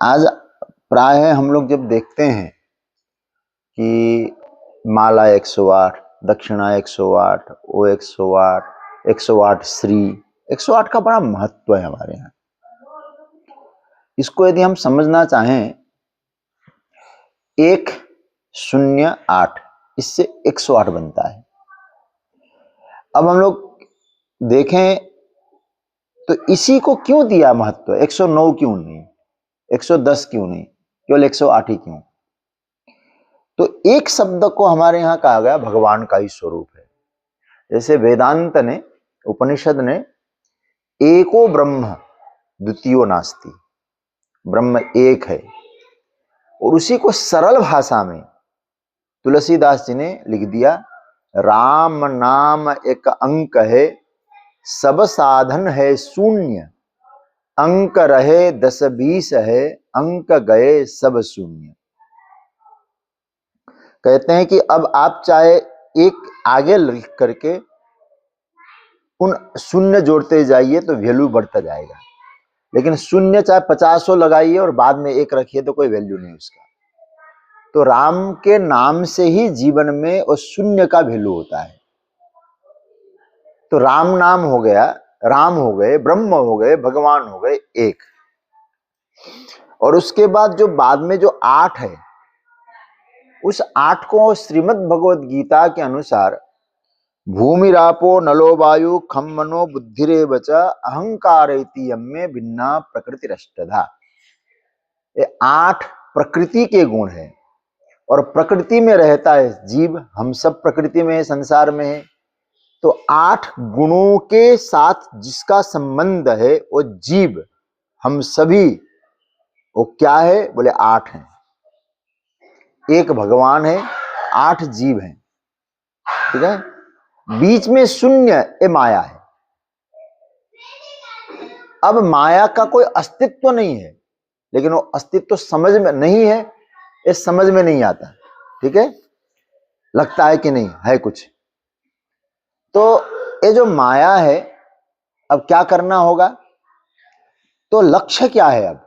आज प्राय हम लोग जब देखते हैं कि माला 108, दक्षिणा 108, ओ 108, 108 श्री, 108 का बड़ा महत्व है हमारे यहाँ। इसको यदि हम समझना चाहें 108, इससे 108 बनता है। अब हम लोग देखें तो इसी को क्यों दिया महत्व, 109 क्यों नहीं, 110 क्यों नहीं, केवल 108 ही क्यों? तो एक शब्द को हमारे यहाँ कहा गया भगवान का ही स्वरूप है। जैसे वेदांत ने, उपनिषद ने एको ब्रह्म द्वितीयो नास्ति, ब्रह्म एक है, और उसी को सरल भाषा में तुलसीदास जी ने लिख दिया, राम नाम एक अंक है, सब साधन है शून्य, अंक रहे 10-20 है, अंक गए सब शून्य। कहते हैं कि अब आप चाहे एक आगे लिख करके उन शून्य जोड़ते जाइए तो वैल्यू बढ़ता जाएगा, लेकिन शून्य चाहे 50 लगाइए और बाद में एक रखिए तो कोई वैल्यू नहीं उसका। तो राम के नाम से ही जीवन में उस शून्य का वैल्यू होता है। तो राम नाम हो गया, राम हो गए, ब्रह्म हो गए, भगवान हो गए एक। और उसके बाद जो बाद में जो 8 है, उस 8 को श्रीमद् भगवद गीता के अनुसार भूमिरापो नलो वायु खम मनो बुद्धिरेव च अहंकारैति यम्मे भिन्ना प्रकृतिरष्टधा। ये 8 प्रकृति के गुण है, और प्रकृति में रहता है जीव, हम सब प्रकृति में है, संसार में है। तो 8 गुणों के साथ जिसका संबंध है वो जीव, हम सभी, वो क्या है बोले 8 हैं। एक भगवान है, 8 जीव हैं, ठीक है। बीच में शून्य ये माया है। अब माया का कोई अस्तित्व नहीं है, लेकिन वो अस्तित्व समझ में नहीं है, ये समझ में नहीं आता, ठीक है, लगता है कि नहीं है कुछ। तो ये जो माया है, अब क्या करना होगा? तो लक्ष्य क्या है? अब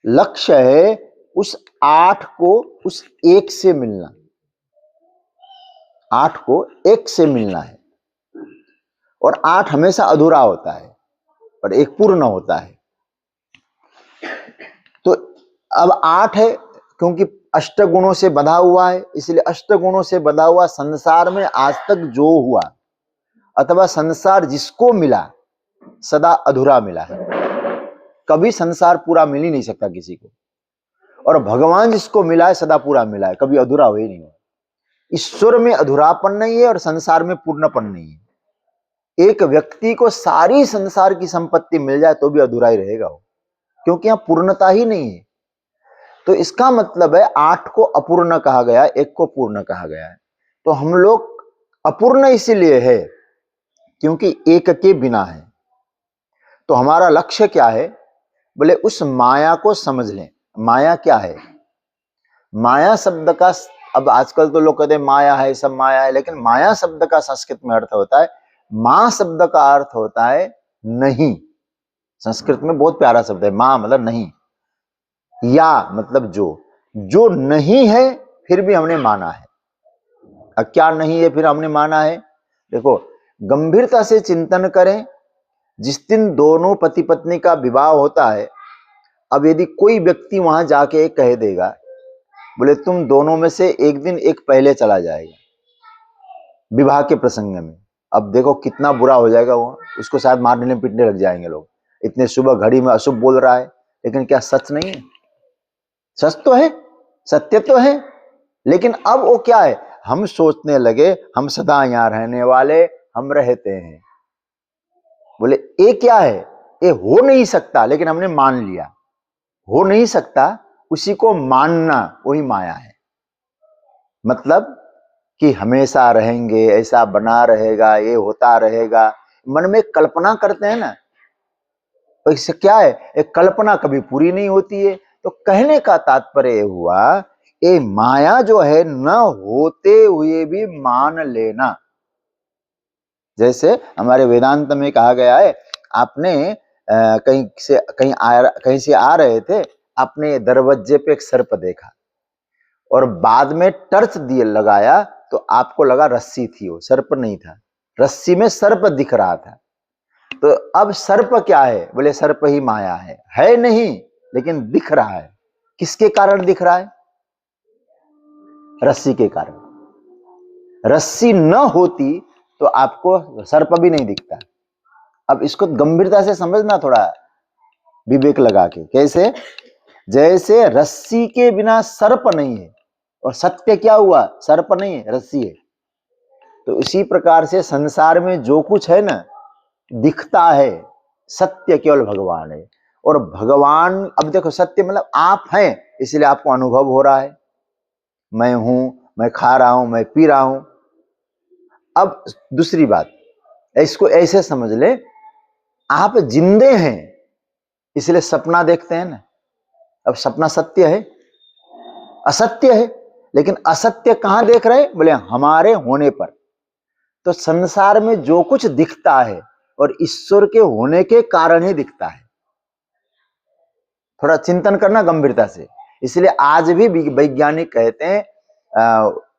लक्ष्य है उस 8 को उस एक से मिलना, 8 को एक से मिलना है। और 8 हमेशा अधूरा होता है और एक पूर्ण होता है। तो अब 8 है क्योंकि अष्टगुणों से बंधा हुआ है, इसलिए अष्टगुणों से बंधा हुआ संसार में आज तक जो हुआ अथवा संसार जिसको मिला सदा अधूरा मिला है। कभी संसार पूरा मिल ही नहीं सकता किसी को, और भगवान जिसको मिला है सदा पूरा मिला है, कभी अधूरा हो ही नहीं हुआ। ईश्वर में अधूरापन नहीं है और संसार में पूर्णपन नहीं है। एक व्यक्ति को सारी संसार की संपत्ति मिल जाए तो भी अधूरा ही रहेगा वो, क्योंकि यहां पूर्णता ही नहीं है। तो इसका मतलब है 8 को अपूर्ण कहा गया, एक को पूर्ण कहा गया है। तो हम लोग अपूर्ण इसलिए है क्योंकि एक के बिना है। तो हमारा लक्ष्य क्या है बोले उस माया को समझ लें। माया क्या है? माया शब्द का, अब आजकल तो लोग कहते हैं माया है, सब माया है, लेकिन माया शब्द का संस्कृत में अर्थ होता है, मां शब्द का अर्थ होता है नहीं। संस्कृत में बहुत प्यारा शब्द है, मां मतलब नहीं, या मतलब जो नहीं है फिर भी हमने माना है। अब क्या नहीं है फिर हमने माना है? देखो, गंभीरता से चिंतन करें। जिस दिन दोनों पति पत्नी का विवाह होता है, अब यदि कोई व्यक्ति वहां जाके कह देगा बोले तुम दोनों में से एक दिन एक पहले चला जाएगा विवाह के प्रसंग में, अब देखो कितना बुरा हो जाएगा वो, उसको शायद मारने पीटने लग जाएंगे लोग। इतने सुबह घड़ी में अशुभ बोल रहा है, लेकिन क्या सच नहीं है? सच तो है, सत्य तो है, लेकिन अब वो क्या है, हम सोचने लगे हम सदा यहां रहने वाले, हम रहते हैं। बोले ये क्या है? ये हो नहीं सकता, लेकिन हमने मान लिया। हो नहीं सकता, उसी को मानना वही माया है। मतलब कि हमेशा रहेंगे, ऐसा बना रहेगा, ये होता रहेगा, मन में कल्पना करते हैं ना, तो इससे क्या है, एक कल्पना कभी पूरी नहीं होती है। तो कहने का तात्पर्य हुआ ये माया जो है न होते हुए भी मान लेना। जैसे हमारे वेदांत में कहा गया है, आपने कहीं से आ रहे थे, आपने दरवाजे पे एक सर्प देखा और बाद में टर्च दिए लगाया तो आपको लगा रस्सी थी, वो सर्प नहीं था, रस्सी में सर्प दिख रहा था। तो अब सर्प क्या है? बोले सर्प ही माया है नहीं, लेकिन दिख रहा है। किसके कारण दिख रहा है? रस्सी के कारण। रस्सी न होती तो आपको सर्प भी नहीं दिखता। अब इसको गंभीरता से समझना, थोड़ा विवेक लगा के। कैसे? जैसे रस्सी के बिना सर्प नहीं है, और सत्य क्या हुआ? सर्प नहीं है, रस्सी है। तो इसी प्रकार से संसार में जो कुछ है ना, दिखता है, सत्य केवल भगवान है। और भगवान, अब देखो सत्य मतलब आप हैं, इसलिए आपको अनुभव हो रहा है, मैं हूं, मैं खा रहा हूं, मैं पी रहा हूं। अब दूसरी बात, इसको ऐसे समझ ले, आप जिंदे हैं इसलिए सपना देखते हैं ना। अब सपना सत्य है? असत्य है। लेकिन असत्य कहां देख रहे हैं? बोले हमारे होने पर। तो संसार में जो कुछ दिखता है और ईश्वर के होने के कारण ही दिखता है। थोड़ा चिंतन करना गंभीरता से। इसलिए आज भी वैज्ञानिक कहते हैं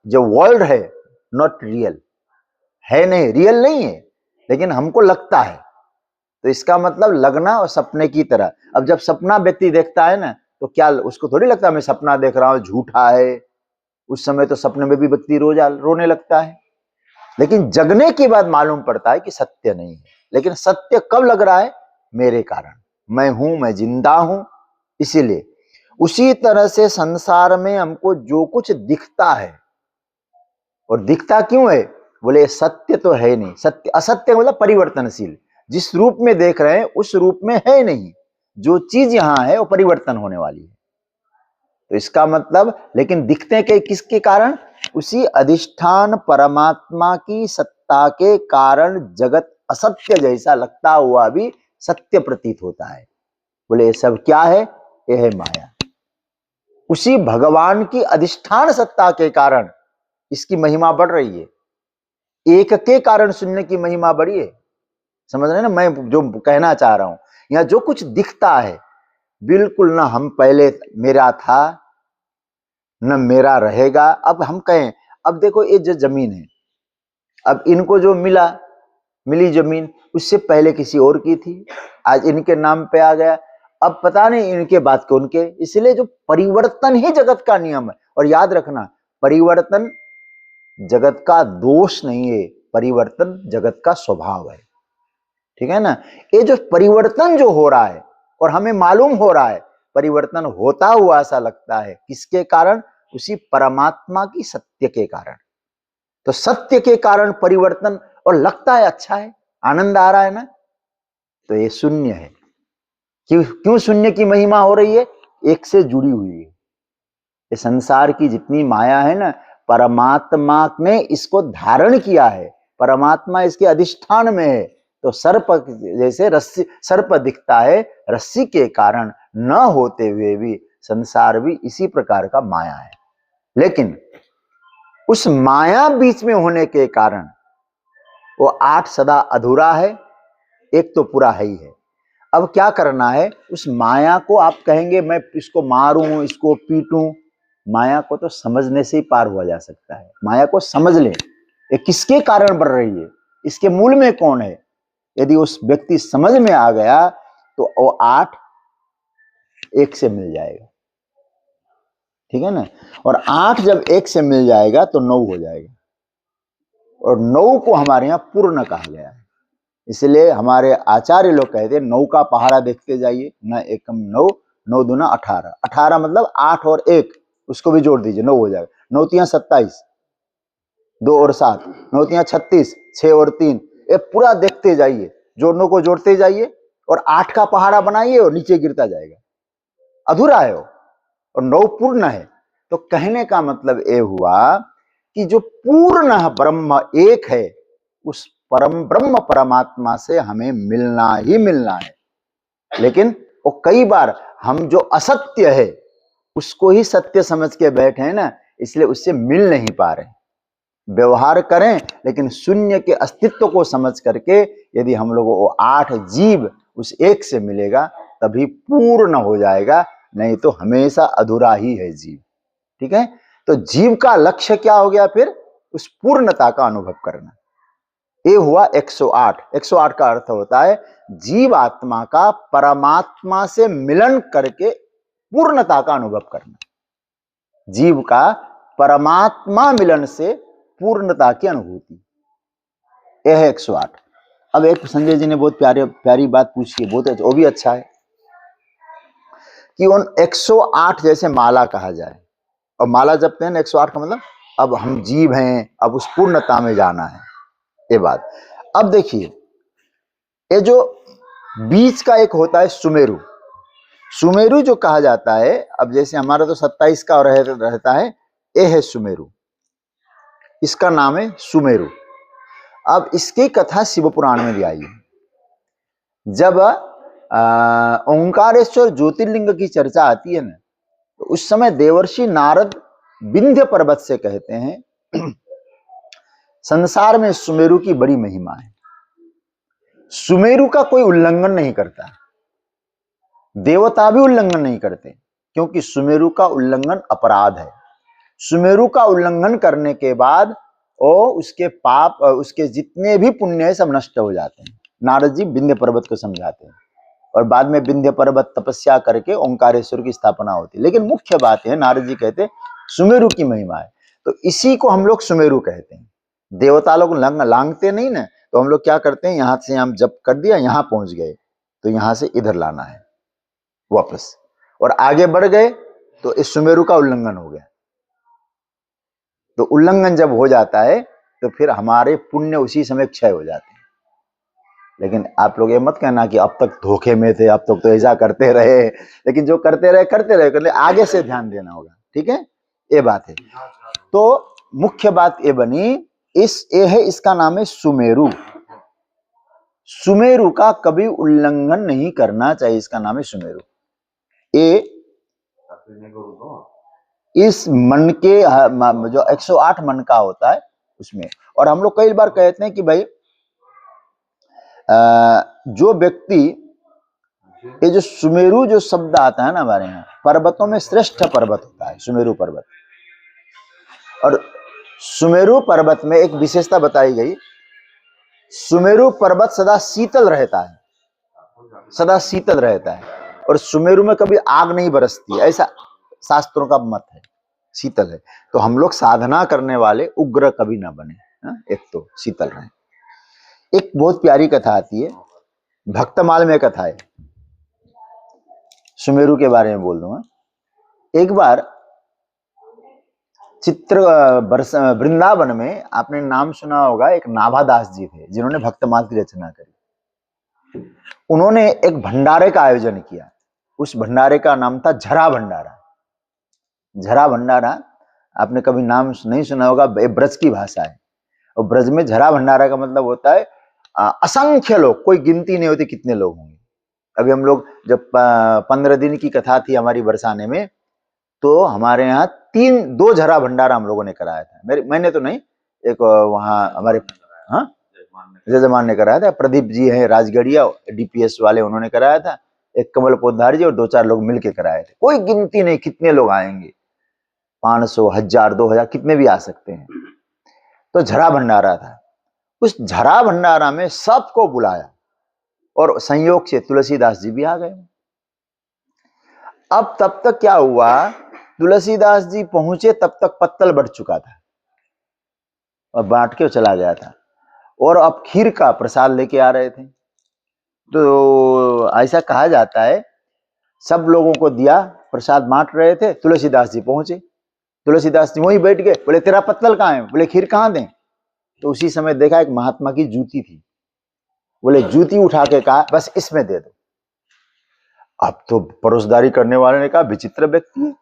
जो वर्ल्ड है नॉट रियल, है नहीं, रियल नहीं है, लेकिन हमको लगता है। तो इसका मतलब लगना और सपने की तरह। अब जब सपना व्यक्ति देखता है ना, तो क्या उसको थोड़ी लगता है मैं सपना देख रहा हूं, झूठा है। उस समय तो सपने में भी व्यक्ति रोने लगता है, लेकिन जगने के बाद मालूम पड़ता है कि सत्य नहीं है। लेकिन सत्य कब लग रहा है? मेरे कारण, मैं हूं, मैं जिंदा हूं, इसीलिए। उसी तरह से संसार में हमको जो कुछ दिखता है, और दिखता क्यों है? बोले सत्य तो है नहीं। सत्य, असत्य मतलब परिवर्तनशील। जिस रूप में देख रहे हैं उस रूप में है नहीं। जो चीज यहां है वो परिवर्तन होने वाली है। तो इसका मतलब, लेकिन दिखते के किसके कारण? उसी अधिष्ठान परमात्मा की सत्ता के कारण जगत असत्य जैसा लगता हुआ भी सत्य प्रतीत होता है। बोले ये सब क्या है? यह है माया। उसी भगवान की अधिष्ठान सत्ता के कारण इसकी महिमा बढ़ रही है। एक के कारण शून्य की महिमा बढ़ी है। समझ रहे हैं ना मैं जो कहना चाह रहा हूं? यहां जो कुछ दिखता है, बिल्कुल ना हम पहले मेरा था न मेरा रहेगा। अब हम कहें, अब देखो ये जो जमीन है, अब इनको जो मिली जमीन, उससे पहले किसी और की थी, आज इनके नाम पे आ गया। अब पता नहीं इनके बाद कौन के। इसलिए जो परिवर्तन ही जगत का नियम है। और याद रखना, परिवर्तन जगत का दोष नहीं है, परिवर्तन जगत का स्वभाव है। ठीक है ना? ये जो परिवर्तन जो हो रहा है और हमें मालूम हो रहा है, परिवर्तन होता हुआ ऐसा लगता है, किसके कारण? उसी परमात्मा की सत्य के कारण। तो सत्य के कारण परिवर्तन, और लगता है अच्छा है, आनंद आ रहा है ना, तो ये शून्य है। क्यों शून्य की महिमा हो रही है? एक से जुड़ी हुई है। ये संसार की जितनी माया है ना, परमात्मा ने इसको धारण किया है, परमात्मा इसके अधिष्ठान में है। तो सर्प जैसे रस्सी, सर्प दिखता है, रस्सी के कारण न होते हुए भी संसार भी इसी प्रकार का माया है। लेकिन उस माया बीच में होने के कारण वो 8 सदा अधूरा है, एक तो पूरा है ही है। अब क्या करना है? उस माया को आप कहेंगे मैं इसको मारूं, इसको पीटूं, माया को तो समझने से ही पार हुआ जा सकता है। माया को समझ ले, ये किसके कारण बढ़ रही है, इसके मूल में कौन है। यदि उस व्यक्ति समझ में आ गया तो वो 8 एक से मिल जाएगा। ठीक है ना? और 8 जब एक से मिल जाएगा तो 9 हो जाएगा। और 9 को हमारे यहां पूर्ण कहा गया है। इसलिए हमारे आचार्य लोग कहते हैं 9 का पहाड़ा देखते जाइए, न एकम 9, 9 दूना 18, 18 मतलब 8 और 1, उसको भी जोड़ दीजिए, 9 हो जाएगा। 9 तियां 27, 2 और 7, 9 तियां 36, 6 और 3, ये पूरा देखते जाइए, जोड़नों को जोड़ते जाइए, और 8 का पहाड़ा बनाइए और नीचे गिरता जाएगा। अधूरा है वो, और 9 पूर्ण है। तो कहने का मतलब ये हुआ कि जो पूर्ण ब्रह्म एक है, उस परम ब्रह्म परमात्मा से हमें मिलना ही मिलना है। लेकिन वो कई बार हम जो असत्य है उसको ही सत्य समझ के बैठे हैं ना, इसलिए उससे मिल नहीं पा रहे। व्यवहार करें, लेकिन शून्य के अस्तित्व को समझ करके यदि हम लोगों को 8 जीव उस एक से मिलेगा, तभी पूर्ण हो जाएगा। नहीं तो हमेशा अधूरा ही है जीव। ठीक है, तो जीव का लक्ष्य क्या हो गया फिर? उस पूर्णता का अनुभव करना। ये हुआ 108। 108 का अर्थ होता है जीव आत्मा का परमात्मा से मिलन करके पूर्णता का अनुभव करना। जीव का परमात्मा मिलन से पूर्णता की अनुभूति, यह है 108। अब एक संजय जी ने बहुत प्यारी बात पूछी है, बहुत वो भी अच्छा है कि उन 108 जैसे माला कहा जाए, और माला जपते हैं 108 का मतलब अब हम जीव हैं, अब उस पूर्णता में जाना है, ये बात। अब देखिए, ये जो बीच का एक होता है सुमेरु, सुमेरु जो कहा जाता है, अब जैसे हमारा तो 27 का रहता है, ये है सुमेरु, इसका नाम है सुमेरु। अब इसकी कथा शिव पुराण में भी आई है। जब ओंकारेश्वर ज्योतिर्लिंग की चर्चा आती है ना, तो उस समय देवर्षि नारद विंध्य पर्वत से कहते हैं संसार में सुमेरु की बड़ी महिमा है, सुमेरु का कोई उल्लंघन नहीं करता, देवता भी उल्लंघन नहीं करते, क्योंकि सुमेरु का उल्लंघन अपराध है। सुमेरु का उल्लंघन करने के बाद उसके पाप, उसके जितने भी पुण्य है सब नष्ट हो जाते हैं। नारद जी विंध्य पर्वत को समझाते हैं, और बाद में विंध्य पर्वत तपस्या करके ओंकारेश्वर की स्थापना होती है। लेकिन मुख्य बात है, नारद जी कहते सुमेरु की महिमा है, तो इसी को हम लोग सुमेरु कहते हैं। देवता लोग लांगते नहीं ना, तो हम लोग क्या करते हैं, यहां से हम जप कर दिया, यहां पहुंच गए, तो यहां से इधर लाना है वापस, और आगे बढ़ गए तो इस सुमेरु का उल्लंघन हो गया। तो उल्लंघन जब हो जाता है तो फिर हमारे पुण्य उसी समय क्षय हो जाते हैं। लेकिन आप लोग ये मत कहना कि अब तक धोखे में थे, अब तक तो ऐसा करते रहे, लेकिन जो करते रहे आगे से ध्यान देना होगा। ठीक है, ये बात है। तो मुख्य बात ये बनी, ये है, इसका नाम है सुमेरु। सुमेरु का कभी उल्लंघन नहीं करना चाहिए, इसका नाम है सुमेरु। ये इस मन के जो 108 मन का होता है उसमें, और हम लोग कई बार कहते हैं कि भाई जो व्यक्ति, ये जो सुमेरु जो शब्द आता है ना हमारे यहाँ, पर्वतों में श्रेष्ठ पर्वत होता है सुमेरु पर्वत। और सुमेरु पर्वत में एक विशेषता बताई गई, सुमेरु पर्वत सदा शीतल रहता है, सदा शीतल रहता है, और सुमेरु में कभी आग नहीं बरसती, ऐसा शास्त्रों का मत है, शीतल है। तो हम लोग साधना करने वाले उग्र कभी ना बने, एक तो शीतल रहे। एक बहुत प्यारी कथा आती है, भक्तमाल में कथा है, सुमेरु के बारे में बोल दूंगा। एक बार वृंदावन में आपने नाम सुना होगा, एक नाभादास जी थे जिन्होंने भक्तमाल की रचना करी। उन्होंने एक भंडारे का आयोजन किया, उस भंडारे का नाम था झरा भंडारा। झरा भंडारा आपने कभी नाम नहीं सुना होगा, ब्रज की भाषा है, और ब्रज में झरा भंडारा का मतलब होता है असंख्य लोग, कोई गिनती नहीं होती कितने लोग होंगे। अभी हम लोग जब 15 दिन की कथा थी हमारी बरसाने में, तो हमारे यहाँ 2 झरा भंडारा हम लोगों ने कराया था। मैंने तो नहीं, एक वहाँ हमारे जजमान ने कराया था, प्रदीप जी हैं राजगढ़िया DPS वाले, उन्होंने कराया था, एक कमल पोधार जी और 2-4 लोग मिलके कराए थे। कोई गिनती नहीं कितने लोग आएंगे, 500, 1000, 2000 कितने भी आ सकते हैं। तो झरा भंडारा था, उस झरा भंडारा में सबको बुलाया, और संयोग से तुलसीदास जी भी आ गए। अब तब तक क्या हुआ, तुलसीदास जी पहुंचे तब तक पत्तल बढ़ चुका था और बांट के चला गया था, और अब खीर का प्रसाद लेके आ रहे थे। तो ऐसा कहा जाता है, सब लोगों को दिया, प्रसाद बांट रहे थे, तुलसीदास जी पहुंचे, तुलसीदास जी वहीं बैठ गए, बोले तेरा पत्तल कहाँ है? बोले खीर कहाँ दें? तो उसी समय देखा एक महात्मा की जूती थी, बोले जूती उठा के कहा बस इसमें दे दो। अब तो परोसदारी करने वाले ने कहा विचित्र व्यक्ति है,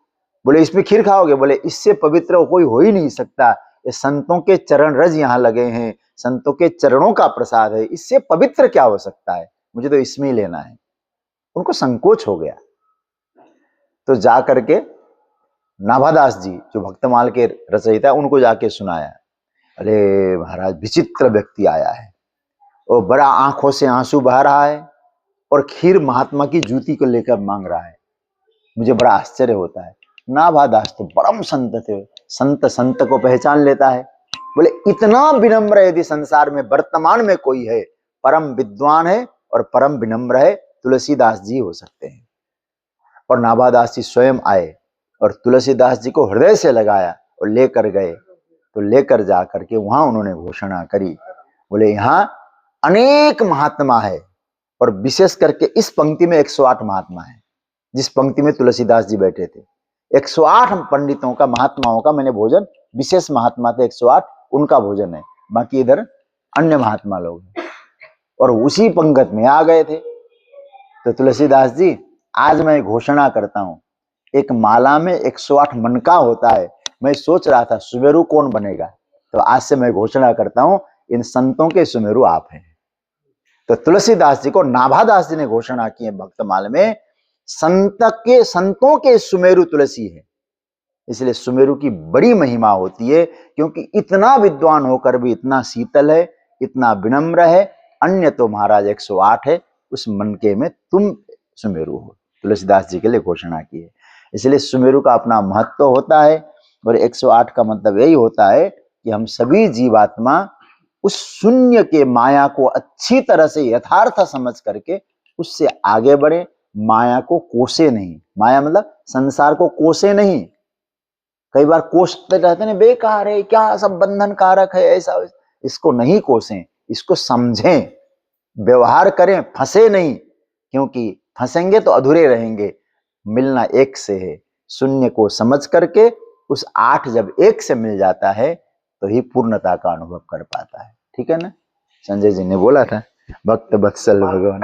बोले इसमें खीर खाओगे? बोले इससे पवित्र कोई हो ही नहीं सकता, ये संतों के चरण रज यहाँ लगे हैं, संतों के चरणों का प्रसाद है, इससे पवित्र क्या हो सकता है, मुझे तो इसमें ही लेना है। उनको संकोच हो गया, तो जा करके नाभादास जी जो भक्तमाल के रचयिता, उनको जाके सुनाया, अरे महाराज विचित्र व्यक्ति आया है, और बड़ा आंखों से आंसू बहा रहा है, और खीर महात्मा की जूती को लेकर मांग रहा है। मुझे बड़ा आश्चर्य होता है। नाभादास तो परम संत थे, संत संत को पहचान लेता है। बोले इतना विनम्र यदि संसार में वर्तमान में कोई है, परम विद्वान है और परम विनम्र है, तुलसीदास जी हो सकते हैं। और नाभादास जी स्वयं आए और तुलसीदास जी को हृदय से लगाया और लेकर गए। तो लेकर जा करके वहां उन्होंने घोषणा करी, बोले यहाँ अनेक महात्मा है और विशेष करके इस पंक्ति में 108 महात्मा है। जिस पंक्ति में तुलसीदास जी बैठे थे, 108 पंडितों का, महात्माओं का मैंने भोजन, विशेष महात्मा थे 108, उनका भोजन है, बाकी इधर अन्य महात्मा लोग हैं। और उसी पंगत में आ गए थे। तो तुलसीदास जी, आज मैं घोषणा करता हूं, एक माला में 108 मनका होता है। मैं सोच रहा था सुमेरु कौन बनेगा, तो आज से मैं घोषणा करता हूं, इन संतों के सुमेरु आप हैं। तो तुलसीदास जी को नाभादास जी ने घोषणा की है भक्तमाल में, संतों के सुमेरु तुलसी है। इसलिए सुमेरु की बड़ी महिमा होती है, क्योंकि इतना विद्वान होकर भी इतना शीतल है, इतना विनम्र है। अन्य तो महाराज 108 है, उस मनके में तुम सुमेरु हो। तुलसीदास जी के लिए घोषणा की है। इसलिए सुमेरु का अपना महत्व होता है। और 108 का मतलब यही होता है कि हम सभी जीवात्मा उस शून्य के माया को अच्छी तरह से यथार्थ समझ करके उससे आगे बढ़े, माया को कोसे नहीं। माया मतलब संसार को कोसे नहीं। कई बार कोसते रहते हैं, बेकार है, क्या सब बंधन कारक है, ऐसा। इसको नहीं कोसें, इसको समझें, व्यवहार करें, फंसे नहीं, क्योंकि फंसेंगे तो अधूरे रहेंगे। मिलना एक से है। शून्य को समझ करके उस 8 जब एक से मिल जाता है तो ही पूर्णता का अनुभव कर पाता है। ठीक है ना। संजय जी ने बोला था भक्त वत्सल भगवान।